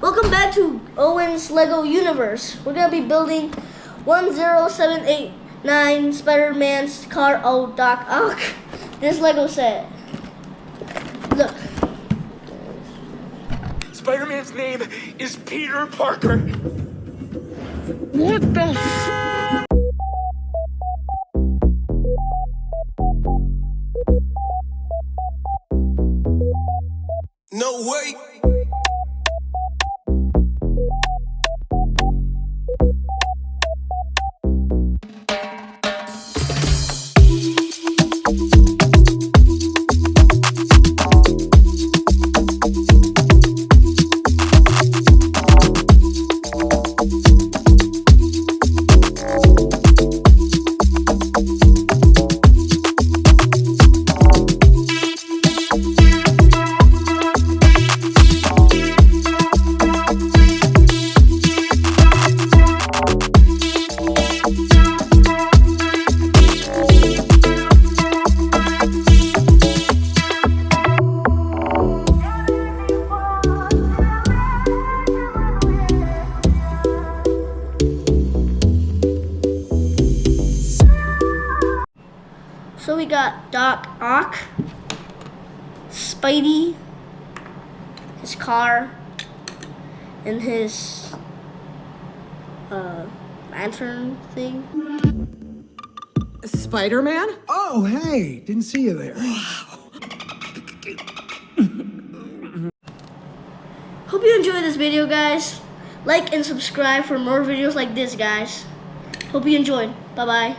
Welcome back to Owen's Lego Universe. We're going to be building 10789 Spider-Man's car, Dock Ock. This Lego set. Look. Spider-Man's name is Peter Parker. What the No way. So we got Dock Ock, Speedy, his car, and his lantern thing. Spider-Man? Oh, hey, didn't see you there. Hope you enjoyed this video, guys. Like and subscribe for more videos like this, guys. Hope you enjoyed. Bye-bye.